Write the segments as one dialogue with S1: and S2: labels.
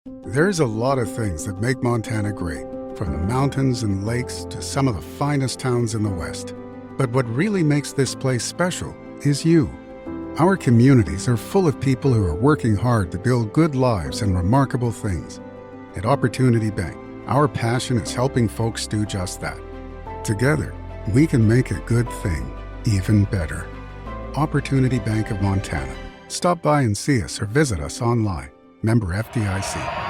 S1: There's a lot of things that make Montana great, from the mountains and lakes to some of the finest towns in the West. But what really makes this place special is you. Our communities are full of people who are working hard to build good lives and remarkable things. At Opportunity Bank, our passion is helping folks do just that. Together, we can make a good thing even better. Opportunity Bank of Montana. Stop by and see us or visit us online. Member FDIC.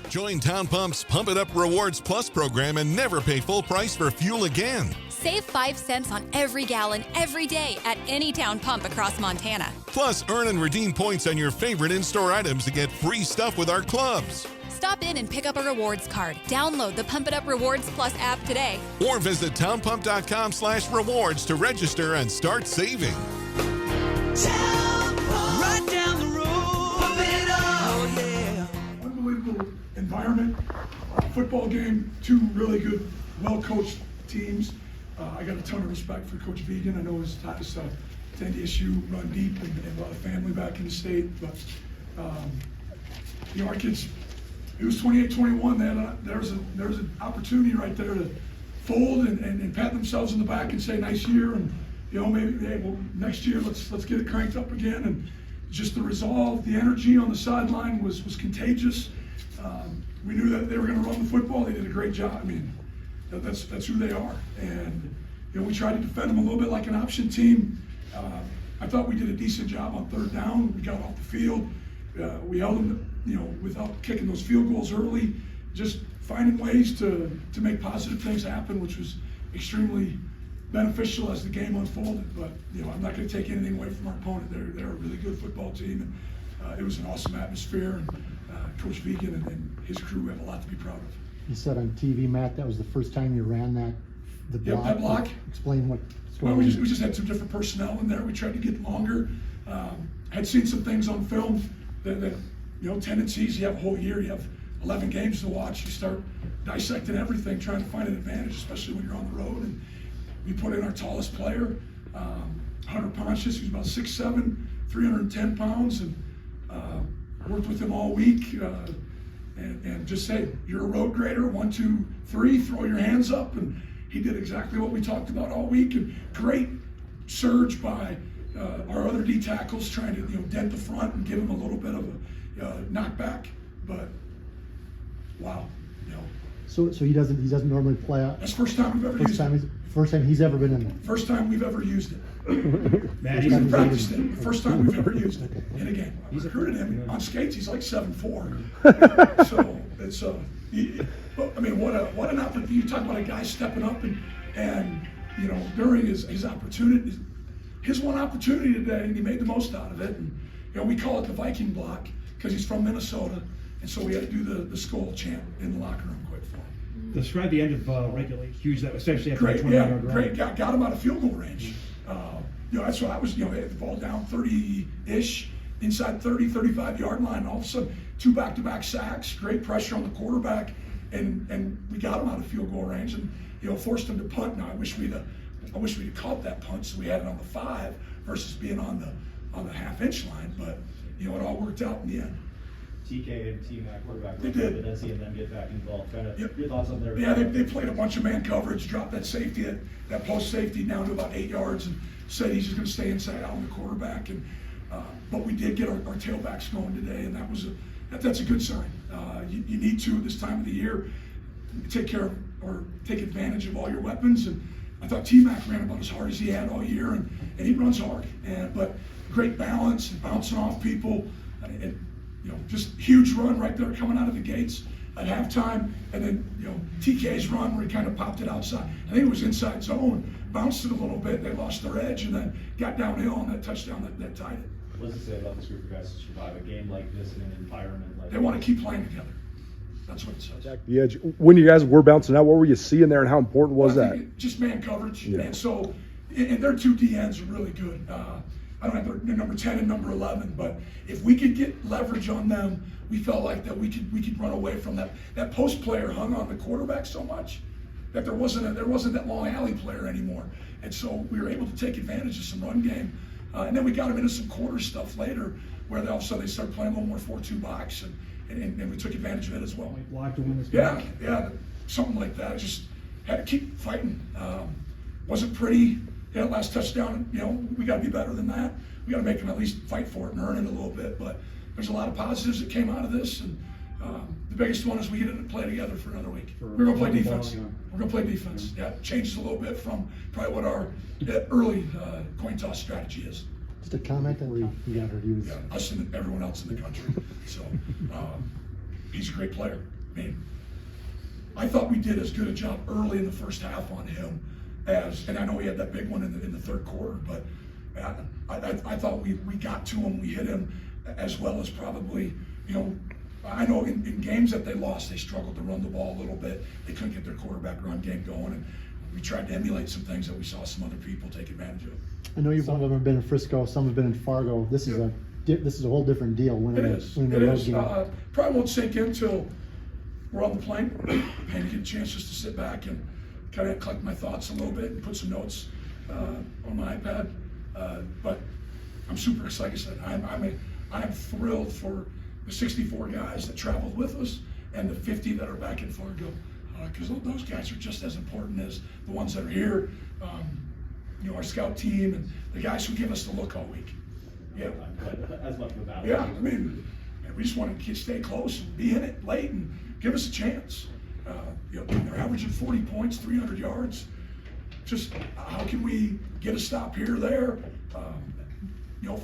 S2: Join Town Pump's Pump It Up Rewards Plus program and never pay full price for fuel again.
S3: Save 5 cents on every gallon every day at any Town Pump across Montana.
S2: Plus, earn and redeem points on your favorite in-store items to get free stuff with our clubs.
S3: Stop in and pick up a rewards card. Download the Pump It Up Rewards Plus app today.
S2: Or visit townpump.com/rewards to register and start saving.
S4: Town Pump. Right down the road. Pump it up. Oh, yeah.
S5: Unbelievable environment, football game, two really good, well-coached teams. I got a ton of respect for Coach Vigen. I know his ties to NDSU run deep and a lot of family back in the state. But, our kids, it was 28-21. There was an opportunity right there to fold and pat themselves in the back and say, nice year. And, maybe, hey, well, next year, let's get it cranked up again. And just the resolve, the energy on the sideline was contagious. We knew that they were going to run the football. They did a great job. I mean, that's who they are. And we tried to defend them a little bit like an option team. I thought we did a decent job on third down. We got off the field. We held them, without kicking those field goals early. Just finding ways to make positive things happen, which was extremely beneficial as the game unfolded. But I'm not going to take anything away from our opponent. They're a really good football team, and it was an awesome atmosphere. And Coach Vigen and his crew have a lot to be proud of.
S6: You said on TV, Matt, that was the first time you ran the block.
S5: That block.
S6: Explain what's going
S5: on.
S6: on.
S5: We just had some different personnel in there. We tried to get longer. Had seen some things on film that tendencies. You have a whole year. You have 11 games to watch. You start dissecting everything, trying to find an advantage, especially when you're on the road. And we put in our tallest player, Hunter Pontius, who's about 6'7", 310 pounds, and worked with him all week, and just say, you're a road grader, 1, 2, 3, throw your hands up. And he did exactly what we talked about all week. And great surge by our other D tackles, trying to dent the front and give him a little bit of a knockback. But wow,
S6: So he doesn't normally play out.
S5: That's the first time we've ever used it.
S6: First time he's ever been in there.
S5: First time we've ever used it. We've practiced it. First time we've ever used it in a game. I recruited him on skates. He's like 7'4". So it's what an opportunity. You talk about a guy stepping up and during his opportunity, his one opportunity today, and he made the most out of it. And we call it the Viking block because he's from Minnesota, and so we had to do the Skol chant in the locker room quick for him.
S7: Describe the end of regulation. Huge, that especially after
S5: great,
S7: 20-yard run.
S5: Great. Got him out of field goal range. That's what I was. They had the ball down 30-ish, inside 30, 35-yard line. And all of a sudden, 2 back-to-back sacks. Great pressure on the quarterback, and we got him out of field goal range, and forced him to punt. Now I wish we'd have caught that punt, so we had it on the 5 versus being on the half-inch line. But it all worked out in the end.
S8: TK and TaMerick quarterback.
S5: They did.
S8: But then seeing them get back involved.
S5: Yep.
S8: Your thoughts on their.
S5: Yeah, they played a bunch of man coverage, dropped that safety, that post safety down to about 8 yards, and said he's just going to stay inside out on the quarterback. And but we did get our tailbacks going today, and that's a good sign. You need to this time of the year take advantage of all your weapons. And I thought TaMerick ran about as hard as he had all year, and he runs hard. But great balance and bouncing off people. And just huge run right there coming out of the gates at halftime, and then TK's run where he kind of popped it outside. I think it was inside zone, bounced it a little bit, they lost their edge, and then got downhill on that touchdown that tied it.
S8: What does it say about this group of guys to survive a game like this in an environment like
S5: They want to keep playing together. That's what it says.
S9: The edge. When you guys were bouncing out, what were you seeing there, and how important was
S5: Well, I
S9: that?
S5: think just man coverage,
S9: Yeah.
S5: and so and their two DNs are really good. I don't have their number 10 and number 11, but if we could get leverage on them, we felt like that we could run away from that. That post player hung on the quarterback so much that there wasn't that long alley player anymore, and so we were able to take advantage of some run game, and then we got them into some quarter stuff later, where all of a sudden they started playing a little more 4-2 box, and we took advantage of it as well.
S7: Block to win this
S5: Yeah,
S7: game.
S5: yeah, something like that. Just had to keep fighting. Wasn't pretty. Last touchdown, we got to be better than that. We got to make them at least fight for it and earn it a little bit. But there's a lot of positives that came out of this, and the biggest one is we get to play together for another week. We're going to play defense. We're going to play defense. Yeah, it changes a little bit from probably what our early coin toss strategy is.
S6: Just a comment that we got her. He was.
S5: Yeah, us and everyone else in the country. So he's a great player. I mean, I thought we did as good a job early in the first half on him and I know he had that big one in the third quarter, but I thought we got to him, we hit him as well as probably, I know in games that they lost, they struggled to run the ball a little bit. They couldn't get their quarterback run game going, and we tried to emulate some things that we saw some other people take advantage of.
S6: I know some of them have been in Frisco, some have been in Fargo. This is a whole different deal.
S5: It is. Probably won't sink in until we're on the plane and get a chance just to sit back and kind of collect my thoughts a little bit and put some notes on my iPad. But I'm super excited. Like I said, I'm thrilled for the 64 guys that traveled with us and the 50 that are back in Fargo, because those guys are just as important as the ones that are here. Our scout team and the guys who give us the look all week. Yeah.
S8: as much of a battle?
S5: Yeah, I mean, we just want to stay close and be in it late and give us a chance. They're averaging 40 points, 300 yards. Just how can we get a stop here or there?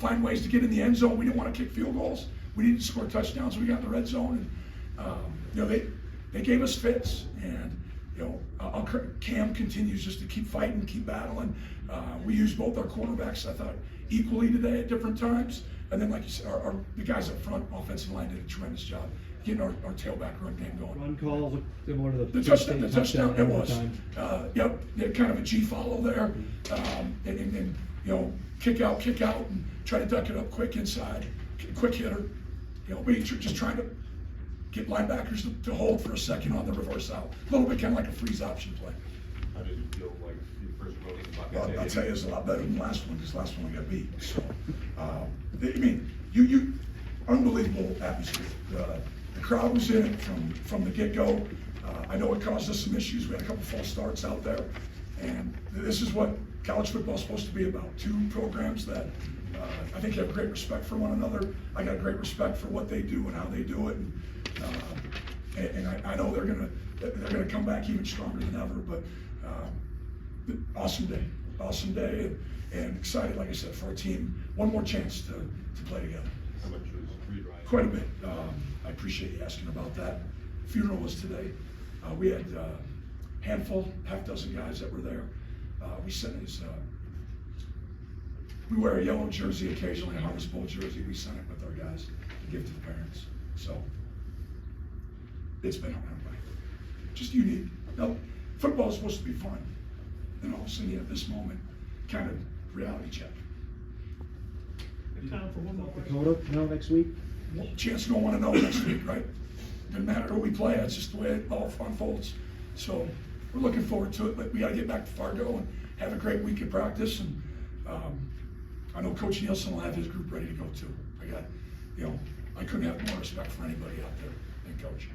S5: Find ways to get in the end zone. We didn't want to kick field goals. We needed to score touchdowns. We got in the red zone, and they gave us fits. And Cam continues just to keep fighting, keep battling. We used both our quarterbacks, I thought, equally today at different times. And then, like you said, the guys up front, offensive line, did a tremendous job getting our tailback run game going.
S7: Run calls look similar to
S5: The touchdown, it was. Yep, kind of a G follow there, and kick out, and try to duck it up quick inside, quick hitter. We just trying to get linebackers to hold for a second on the reverse out. A little bit kind of like a freeze option play.
S10: How did you feel like your first road in the Buckets?
S5: Well, I'll tell you, it's a lot better than the last one, because the last one we got beat. So, you unbelievable atmosphere. The crowd was in it from the get-go. I know it caused us some issues. We had a couple false starts out there, and this is what college football is supposed to be about. Two programs that I think have great respect for one another. I got great respect for what they do and how they do it, and I know they're gonna come back even stronger than ever. But awesome day, and excited, like I said, for our team. One more chance to play together.
S10: How much was Reed Ryan?
S5: Quite a bit. I appreciate you asking about that. Funeral was today. We had half dozen guys that were there. We sent his, we wear a yellow jersey occasionally, a Harvest Bowl jersey. We sent it with our guys to give to the parents. So it's been just unique. Football is supposed to be fun. And all of a sudden, at this moment, kind of reality check.
S7: Time for one more. Dakota, next week.
S5: Chance to go 1-0 next week, right? Doesn't matter who we play, it's just the way it all unfolds. So we're looking forward to it, but we got to get back to Fargo and have a great week of practice. And I know Coach Nielsen will have his group ready to go too. I couldn't have more respect for anybody out there than Coach.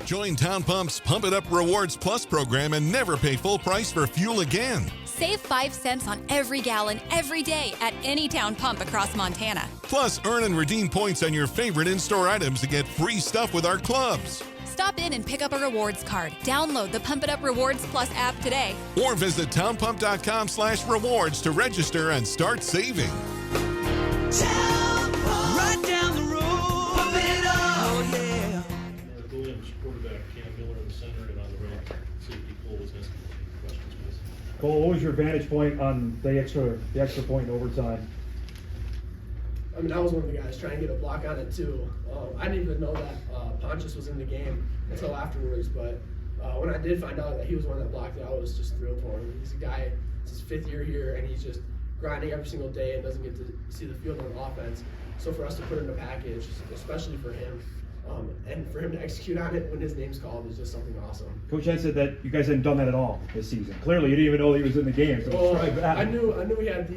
S2: Join Town Pump's Pump It Up Rewards Plus program and never pay full price for fuel again.
S3: Save 5 cents on every gallon every day at any town pump across Montana.
S2: Plus, earn and redeem points on your favorite in-store items to get free stuff with our clubs.
S3: Stop in and pick up a rewards card. Download the Pump It Up Rewards Plus app today.
S2: Or visit townpump.com/rewards to register and start saving.
S4: Town Pump. Right down the road. Pump it up. Oh, yeah.
S11: Williams, quarterback, Cam Miller in the center, and on the right, safety Cole Wisniewski. Questions, please.
S7: Cole, what was your vantage point on the extra point in overtime?
S12: I mean, I was one of the guys trying to get a block on it too. I didn't even know that Pontius was in the game until afterwards, but when I did find out that he was one that blocked it, I was just thrilled for him. He's a guy, it's his 5th year here, and he's just grinding every single day and doesn't get to see the field on offense. So for us to put in a package, especially for him, and for him to execute on it when his name's called is just something awesome.
S7: Coach Entz said that you guys hadn't done that at all this season. Clearly, you didn't even know he was in the game. So describe that.
S12: I knew he had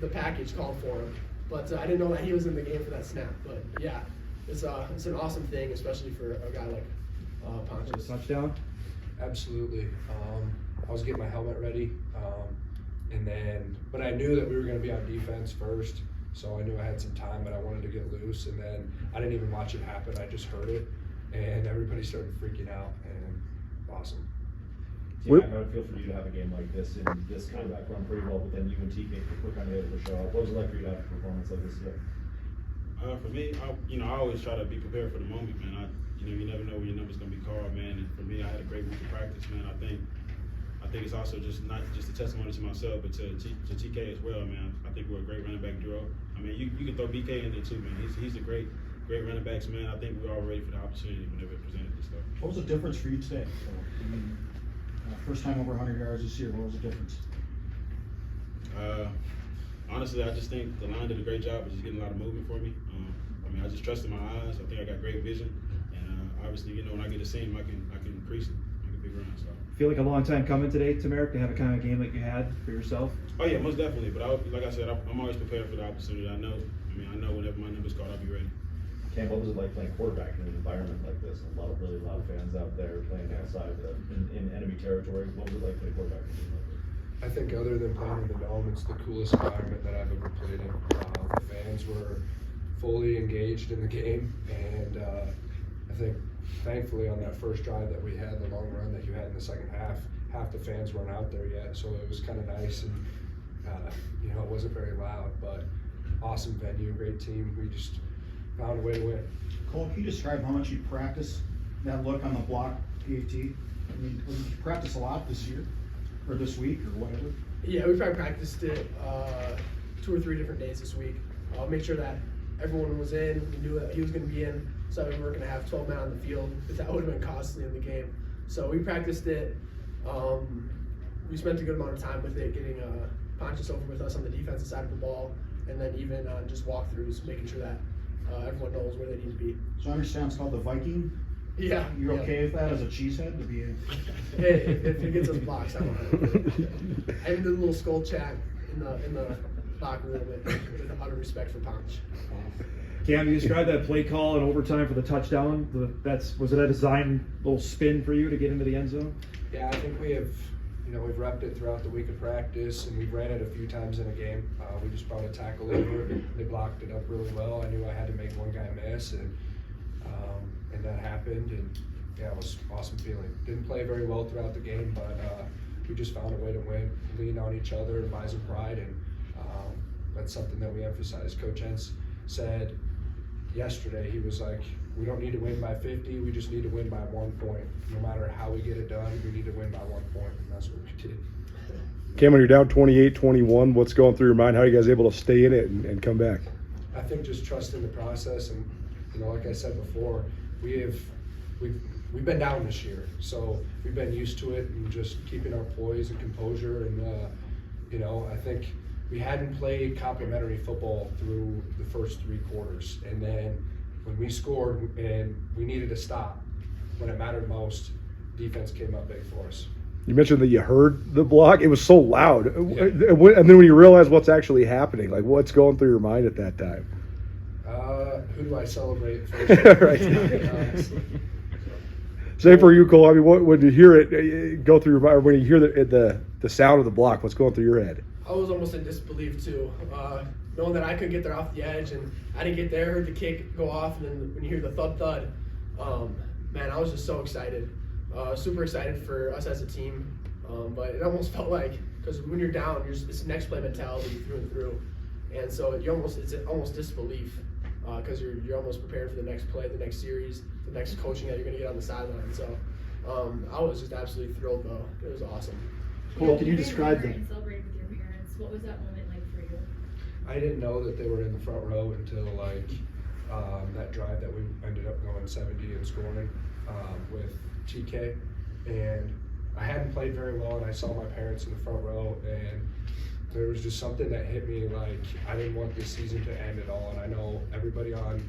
S12: the package called for him, but I didn't know that he was in the game for that snap. But yeah, it's an awesome thing, especially for a guy like Pontius.
S7: Touchdown.
S13: Absolutely. I was getting my helmet ready, but I knew that we were going to be on defense first, so I knew I had some time, but I wanted to get loose, and then I didn't even watch it happen. I just heard it, and everybody started freaking out, and awesome.
S8: Yeah, how would it feel for you to have a game like this and this kind of background pretty well, but then you and TK were kind of able to show up? What was it like for you to have a performance like this today?
S14: For me, I always try to be prepared for the moment, man. You never know when your number's gonna be called, man. And for me, I had a great week of practice, man. I think it's also just not just a testimony to myself, but to TK as well, man. I think we're a great running back duo. I mean, you can throw BK in there too, man. He's a great running backs, man. I think we're all ready for the opportunity whenever it presented this stuff.
S15: What was the difference for you today? I mean, first time over 100 yards this year. What was the difference?
S14: Honestly, I just think the line did a great job of just getting a lot of movement for me. I just trusted my eyes. I think I got great vision, and obviously, when I get a seam, I can increase it, make a big run. So.
S7: Feel like a long time coming today, TaMerick, to have a kind of game that you had for yourself?
S14: Oh yeah, most definitely. But like I said, I'm always prepared for the opportunity. I know whenever my number's called, I'll be ready.
S8: Cam, what was it like playing quarterback in an environment like this? A lot of really loud fans out there playing outside in enemy territory. What was it like playing quarterback in a game like this?
S13: I think other than playing in the dome, it's the coolest environment that I've ever played in. The fans were fully engaged in the game, and I think thankfully on that first drive that we had, the long run that you had in the second half the fans weren't out there yet, so it was kind of nice, and it wasn't very loud, but awesome venue, great team. We just found a way to win.
S15: Cole, can you describe how much you practice that look on the block PAT? I mean, did you practice a lot this year, or this week, or whatever?
S12: Yeah, we probably practiced it 2 or 3 different days this week. I'll make sure that everyone was in. We knew that he was going to be in, so we weren't going to have 12 men on the field, but that would have been costly in the game. So we practiced it. We spent a good amount of time with it, getting Pontius over with us on the defensive side of the ball, and then even just walkthroughs, making sure that everyone knows where they need to be.
S15: So I understand it's called the Viking.
S12: Yeah.
S15: You're okay with that as a cheesehead to be?
S12: Hey, if it gets us blocks, I don't know. I even did a little skull chat in the locker room with a lot of respect for Ponch.
S7: Cam, you described that play call in overtime for the touchdown. Was it a design little spin for you to get into the end zone?
S13: Yeah, I think we've repped it throughout the week of practice, and we've ran it a few times in a game. We just brought a tackle over. They blocked it up really well. I knew I had to make one guy miss, and that happened. And yeah, it was an awesome feeling. Didn't play very well throughout the game, but we just found a way to win, lean on each other, and Bison pride, and that's something that we emphasize. Coach Entz said yesterday, he was like, we don't need to win by 50, we just need to win by 1 point. No matter how we get it done, we need to win by 1 point, and that's what we did.
S9: Cam, when you're down 28-21, what's going through your mind? How are you guys able to stay in it and come back?
S13: I think just trusting the process, and like I said before, we've been down this year, so we've been used to it, and just keeping our poise and composure, and I think we hadn't played complimentary football through the first 3 quarters, and then when we scored and we needed to stop when it mattered most, defense came up big for us.
S9: You mentioned that you heard the block. It was so loud.
S13: Yeah.
S9: And then when you realize what's actually happening, like what's going through your mind at that time?
S13: Who do I celebrate first?
S9: Right. Same for you, Cole. I mean, when you hear it go through your mind, or when you hear the sound of the block, what's going through your head?
S12: I was almost in disbelief too, knowing that I couldn't get there off the edge, and I didn't get there, heard the kick go off, and then when you hear the thud, man, I was just so excited, super excited for us as a team, but it almost felt like, because when you're down, it's next play mentality through and through, and so it's almost disbelief, because you're almost prepared for the next play, the next series, the next coaching that you're going to get on the sideline. So I was just absolutely thrilled, though. It was awesome.
S6: Cool. Can you describe
S16: and celebrate with your parents? What was that moment like for you?
S13: I didn't know that they were in the front row until like that drive that we ended up going 70 and scoring with TK, and I hadn't played very well, and I saw my parents in the front row, and there was just something that hit me like I didn't want this season to end at all. And I know everybody on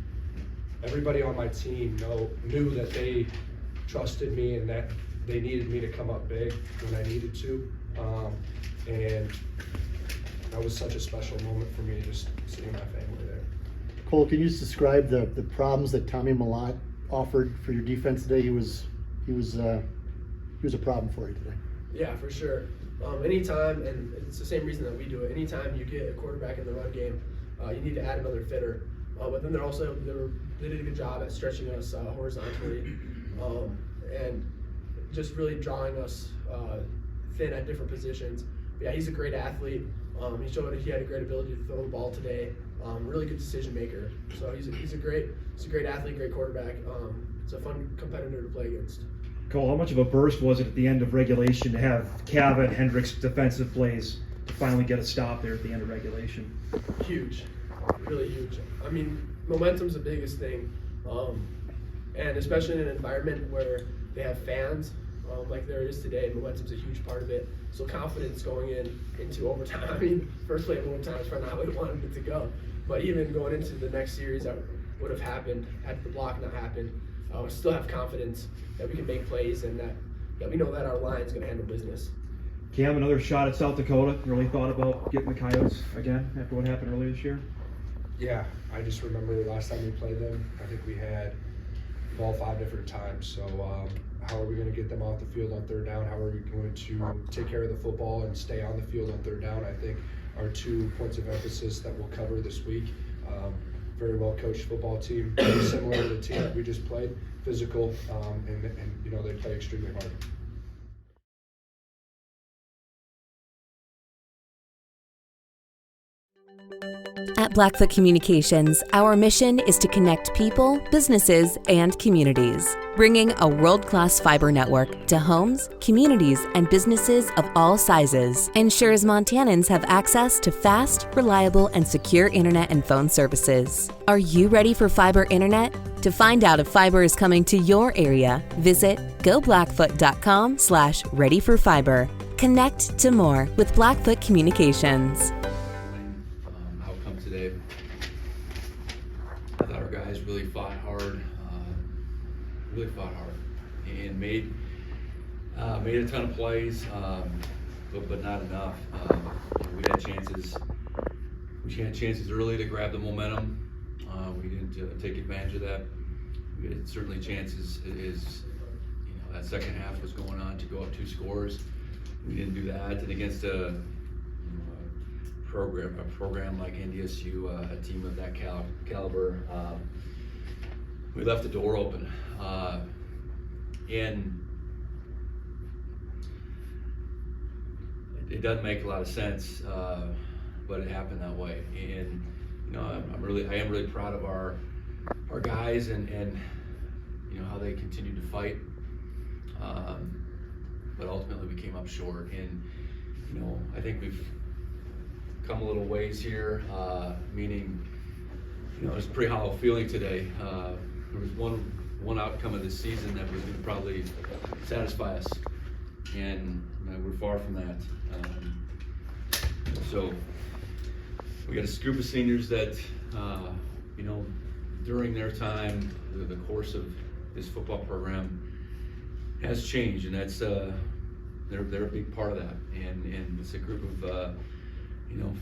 S13: my team knew that they trusted me and that they needed me to come up big when I needed to, and that was such a special moment for me, just seeing my family there.
S6: Cole, can you just describe the problems that Tommy Malott offered for your defense today? He was a problem for you today.
S12: Yeah, for sure. Anytime, and it's the same reason that we do it, anytime you get a quarterback in the run game, you need to add another fitter. But then they did a good job at stretching us horizontally and just really drawing us thin at different positions. But yeah, he's a great athlete. He showed he had a great ability to throw the ball today. Really good decision maker. So he's a great athlete, great quarterback. It's a fun competitor to play against.
S7: Cole, how much of a burst was it at the end of regulation to have Cav and Hendricks' defensive plays to finally get a stop there at the end of regulation?
S12: Huge, really huge. I mean, momentum's the biggest thing, and especially in an environment where they have fans like there is today, momentum's a huge part of it. So confidence going into overtime. I mean, first play of overtime is probably not how we wanted it to go, but even going into the next series that would have happened had the block not happened, we still have confidence that we can make plays and that we know that our line is going to handle business.
S7: Cam, another shot at South Dakota. Really thought about getting the Coyotes again after what happened earlier this year?
S13: Yeah, I just remember the last time we played them, I think we had the ball 5 different times. So how are we going to get them off the field on third down? How are we going to take care of the football and stay on the field on third down? I think are 2 points of emphasis that we'll cover this week. Very well coached football team, very similar to the team that we just played, physical, and you know, they play extremely hard.
S16: At Blackfoot Communications, our mission is to connect people, businesses, and communities, bringing a world-class fiber network to homes, communities, and businesses of all sizes ensures Montanans have access to fast, reliable, and secure internet and phone services. Are you ready for fiber internet? To find out if fiber is coming to your area, visit goblackfoot.com/readyforfiber. Connect to more with Blackfoot Communications.
S17: Today, I thought our guys really fought hard, and made a ton of plays, but not enough. We had chances. We had chances early to grab the momentum. We didn't take advantage of that. We had certainly chances as that second half was going on to go up 2 scores. We didn't do that, and against a program like NDSU, a team of that caliber, we left the door open, and it doesn't make a lot of sense, but it happened that way. And I am really proud of our guys and how they continued to fight, but ultimately we came up short. And I think we've come a little ways here, meaning, it's a pretty hollow feeling today. There was one outcome of this season that was going to probably satisfy us, and we're far from that. So we got a group of seniors that, during their time, the course of this football program has changed, and that's they're a big part of that. And it's a group of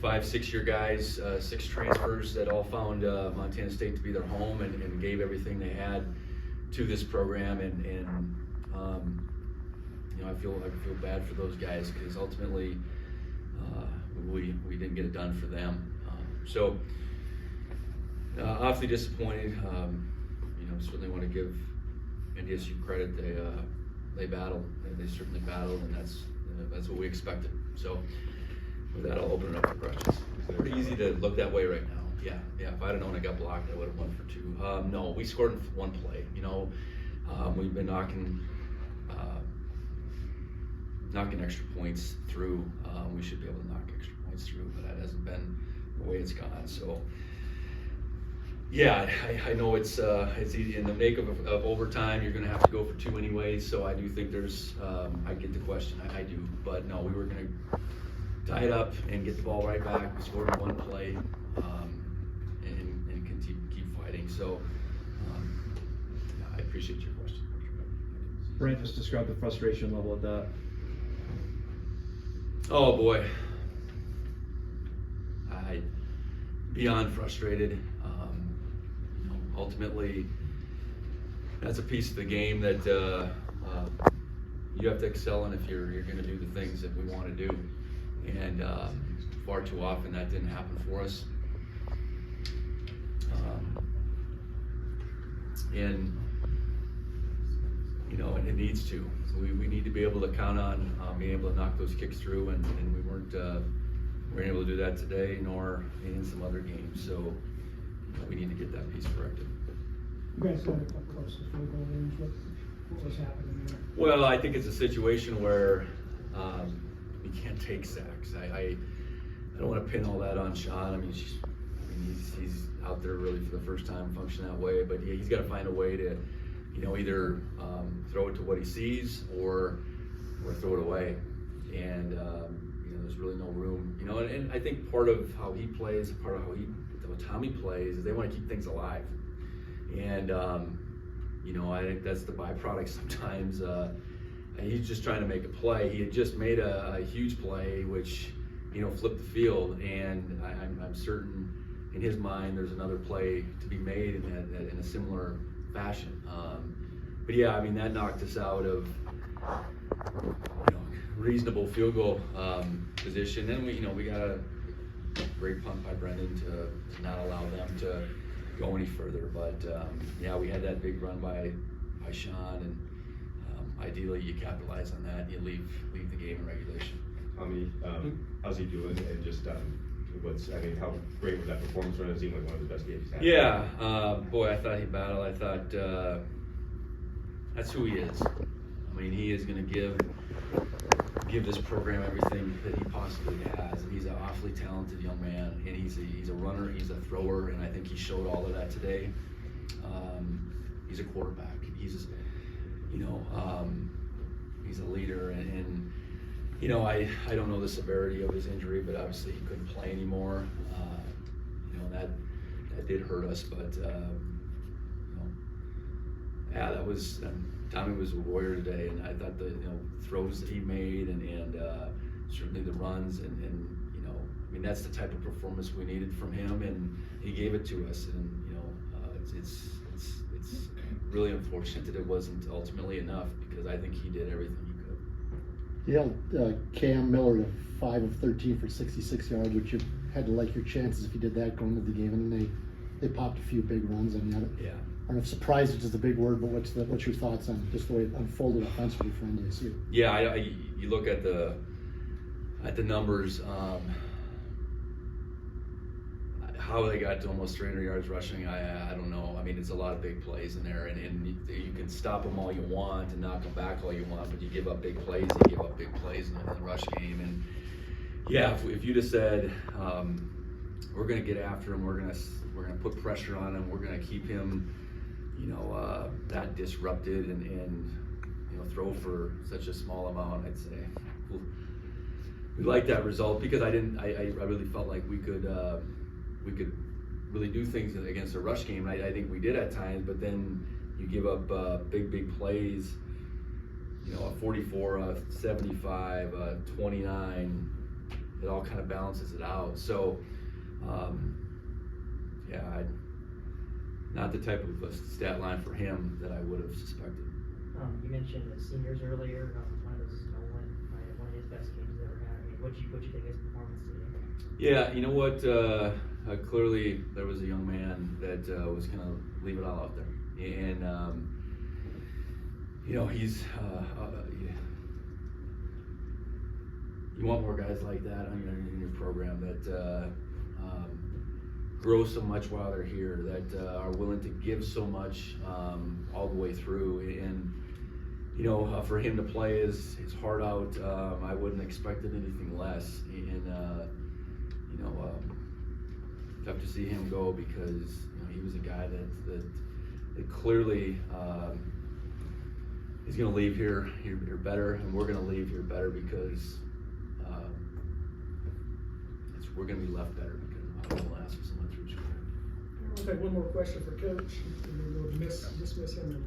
S17: 5-6-year guys, 6 transfers that all found Montana State to be their home and gave everything they had to this program. And I feel bad for those guys because ultimately we didn't get it done for them. So awfully disappointed. Certainly want to give NDSU credit. They battled. They certainly battled, and that's what we expected. So. With that, I'll open it up for questions. It's pretty easy to look that way right now. Yeah. If I'd have known I got blocked, I would have won for 2. No, we scored in 1 play. We've been knocking extra points through. We should be able to knock extra points through, but that hasn't been the way it's gone. So yeah, I know it's easy in the make of overtime. You're going to have to go for 2 anyways. So I do think there's I get the question. I do, but no, we were going to tie it up and get the ball right back. We scored in one play and keep fighting. So yeah, I appreciate your question.
S7: Brent, just describe the frustration level of that.
S17: Oh boy, I beyond frustrated. Ultimately, that's a piece of the game that you have to excel in if you're going to do the things that we want to do. And far too often that didn't happen for us. And it needs to. So we need to be able to count on being able to knock those kicks through, and we weren't able to do that today, nor in some other games. So we need to get that piece corrected.
S18: You guys got up close to field goal range. What was happening there?
S17: Well, I think it's a situation where you can't take sacks. I don't want to pin all that on Sean. I mean, he's out there really for the first time functioning that way. But yeah, he's got to find a way to, either throw it to what he sees or throw it away. And there's really no room. And I think part of how he plays, part of how Tommy plays, is they want to keep things alive. And I think that's the byproduct sometimes. He's just trying to make a play. He had just made a huge play, which flipped the field, and I'm certain in his mind there's another play to be made in a similar fashion. But yeah, I mean, that knocked us out of reasonable field goal position. And we got a great punt by Brendan to not allow them to go any further. But yeah, we had that big run by Sean, and ideally you capitalize on that and you leave the game in regulation.
S10: Tommy, how's he doing? And just how great was that performance? It seemed like one of the best games he's had.
S17: Yeah, boy, I thought he battled. I thought that's who he is. I mean, he is going to give this program everything that he possibly has, and he's an awfully talented young man, and he's a runner, he's a thrower, and I think he showed all of that today. He's a quarterback. He's a leader, and I don't know the severity of his injury, but obviously he couldn't play anymore. That did hurt us, but yeah, that was. Tommy was a warrior today, and I thought the throws that he made and certainly the runs and I mean, that's the type of performance we needed from him, and he gave it to us. And it's really unfortunate that it wasn't ultimately enough, because I think he did everything he could.
S6: Yeah, Cam Miller to 5 of 13 for 66 yards, which you had to like your chances if you did that going into the game, and they popped a few big runs on you.
S17: Yeah.
S6: I don't know if surprised is just a big word, but what's your thoughts on just the way it unfolded offensively for NDSU?
S17: Yeah, you look at the numbers, how they got to almost 300 yards rushing, I don't know. I mean, it's a lot of big plays in there, and you can stop them all you want and knock them back all you want, but you give up big plays. You give up big plays in the rush game, and yeah, if you'd have said we're going to get after him, we're going to put pressure on him, we're going to keep him that disrupted and throw for such a small amount, I'd say we like that result, because I really felt like we could really do things against a rush game. I think we did at times, but then you give up big plays, a 44, a 75, a 29, it all kind of balances it out. So yeah, not the type of stat line for him that I would have suspected.
S19: You mentioned the seniors earlier. One of his best games he's ever had. I mean, what'd you think of his performance today?
S17: Yeah, you know what? Clearly, there was a young man that was going to leave it all out there, and he's. You want more guys like that in your program that grow so much while they're here, that are willing to give so much all the way through. And for him to play his heart out, I wouldn't have expected anything less. And to see him go because he was a guy that clearly he's going to leave here better, and we're going to leave here better because we're going to be left better because of how the last was went through his career.
S18: I'll take one more question for Coach, and then we'll dismiss him and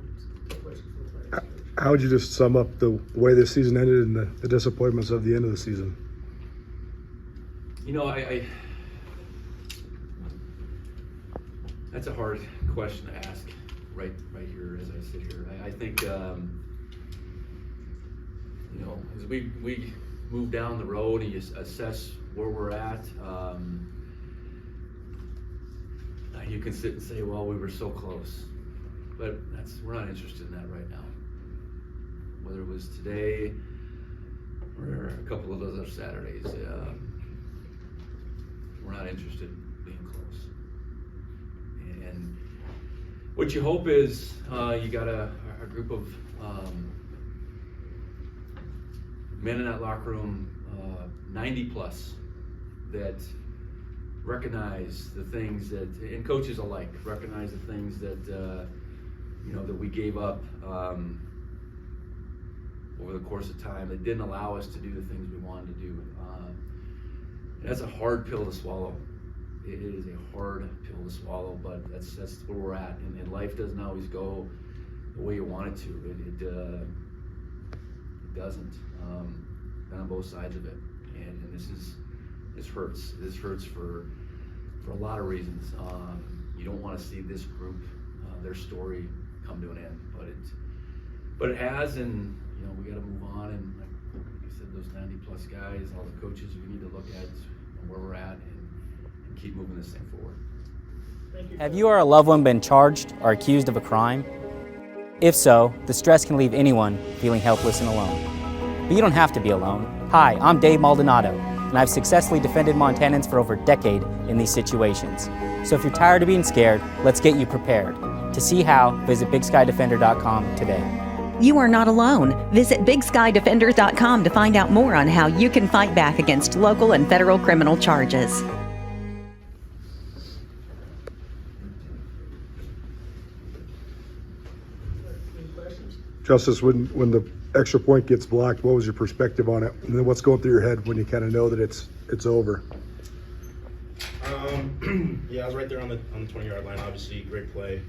S18: take questions for the players.
S9: How would you just sum up the way this season ended and the disappointments of the end of the season?
S17: I that's a hard question to ask right here as I sit here. I think as we move down the road and you assess where we're at, you can sit and say, well, we were so close, but we're not interested in that right now. Whether it was today or a couple of those other Saturdays, we're not interested in being close. And what you hope is you got a group of men in that locker room, 90 plus, that recognize the things that, and coaches alike, recognize the things that that we gave up over the course of time that didn't allow us to do the things we wanted to do. That's a hard pill to swallow. It is a hard pill to swallow, but that's where we're at. And life doesn't always go the way you want it to. It doesn't. And on both sides of it. And this hurts. This hurts for a lot of reasons. You don't want to see this group, their story, come to an end, but it has, and we got to move on. And like I said, those 90 plus guys, all the coaches, we need to look at where we're at and keep moving this thing forward.
S20: Have you or a loved one been charged or accused of a crime? If so, the stress can leave anyone feeling helpless and alone. But you don't have to be alone. Hi, I'm Dave Maldonado, and I've successfully defended Montanans for over a decade in these situations. So if you're tired of being scared, let's get you prepared. To see how, visit BigSkyDefender.com today.
S21: You are not alone. Visit BigSkyDefenders.com to find out more on how you can fight back against local and federal criminal charges.
S9: Justus, when the extra point gets blocked, what was your perspective on it? And then what's going through your head when you kind of know that it's over?
S22: Yeah, I was right there on the 20-yard line. Obviously, great play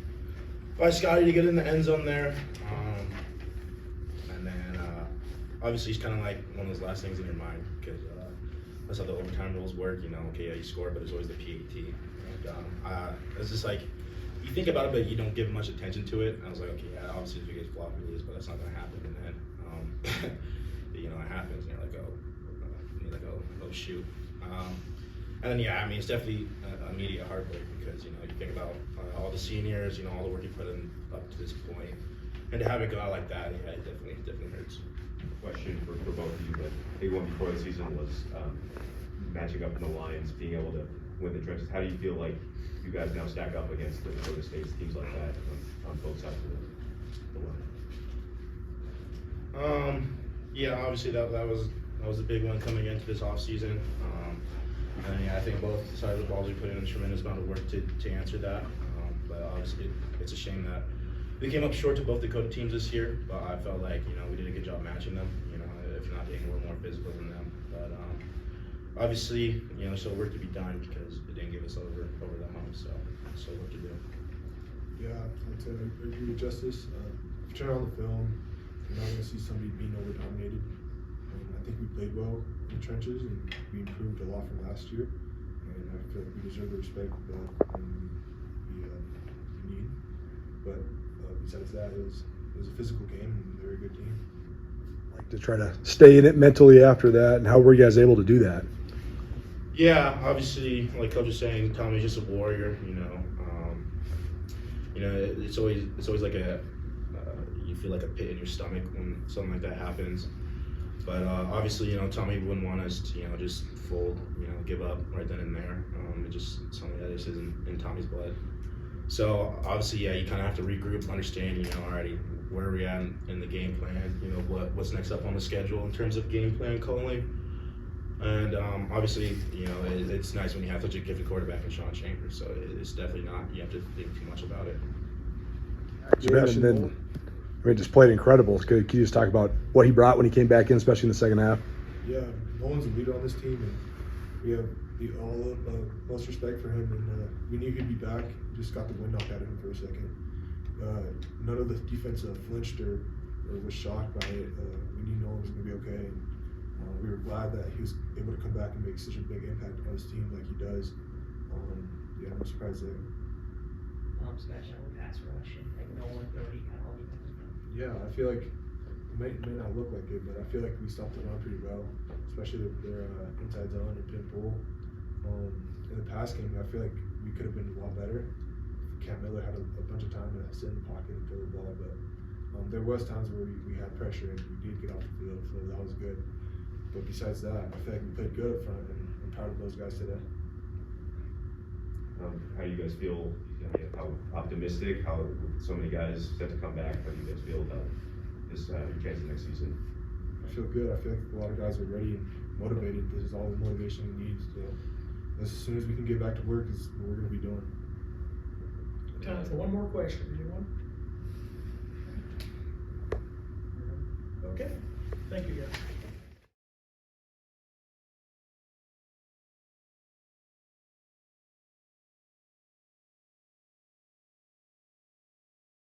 S22: by Scotty to get in the end zone there. And then obviously it's kind of like one of those last things in your mind because that's how the overtime rules work. Okay, yeah, you score, but it's always the PAT. And, it's just like you think about it, but you don't give much attention to it. And I was like, okay, yeah, obviously if you guys block, we lose, but that's not going to happen. And then it happens, and you're like, oh shoot. And then yeah, I mean it's definitely an immediate heartbreak because you think about all the seniors, all the work you put in up to this point, and to have it go out like that, yeah, it definitely hurts.
S10: Question for both of you, but big one before the season was matching up in the lines, being able to win the trenches. How do you feel like you guys now stack up against the Dakota State teams like that on both sides of the line?
S22: Yeah, obviously that was a big one coming into this off season. And yeah, I think both sides of the balls we put in a tremendous amount of work to answer that. But obviously it's a shame that we came up short to both Dakota teams this year. But I felt like we did a good job matching them. If not being a little more physical than them. But obviously still work to be done because it didn't give us over the hump. So still work to do.
S23: Yeah, I'd say I agree with Justus. If you turn on the film, you're not going to see somebody being over-dominated. I think we played well in the trenches and we improved a lot from last year. And I feel like we deserve the respect that we need. But besides that, it was a physical game and a very good team.
S9: Like to try to stay in it mentally after that, and how were you guys able to do that?
S22: Yeah, obviously, like Coach was saying, Tommy's just a warrior. It's always like you feel like a pit in your stomach when something like that happens. But obviously, Tommy wouldn't want us to, just fold, give up right then and there. It's just something that just isn't in Tommy's blood. So obviously, yeah, you kind of have to regroup, understand, already where are we at in the game plan, what's next up on the schedule in terms of game plan calling. And obviously, you know, it's nice when you have such a gifted quarterback in Sean Chambers. So it's definitely not, you have to think too much about it.
S9: Sebastian then, just played incredible. Could you just talk about what he brought when he came back in, especially in the second half?
S23: Yeah, Nolan's a leader on this team, and we have all of most respect for him. And we knew he'd be back. Just got the wind knocked out of him for a second. None of the defense flinched or was shocked by it. We knew Nolan was going to be okay. And, we were glad that he was able to come back and make such a big impact on his team like he does. Yeah, I'm surprised there.
S19: Especially on the pass rush and like Nolan already kind of all defense.
S23: Yeah, I feel like it may not look like it, but I feel like we stopped the run pretty well, especially their inside zone and pin pull. In the pass game, I feel like we could have been a lot better. Cam Miller had a bunch of time to sit in the pocket and throw the ball, but there was times where we had pressure and we did get off the field, so that was good. But besides that, I feel like we played good up front, and I'm proud of those guys today.
S10: How do you guys feel? How optimistic? How so many guys set to come back? How do you guys feel about this your chances next season?
S23: I feel good. I feel like a lot of guys are ready and motivated. This is all the motivation we need. So as soon as we can get back to work, is what we're going to be doing.
S18: Time for one more question. Anyone? Okay. Thank you, guys.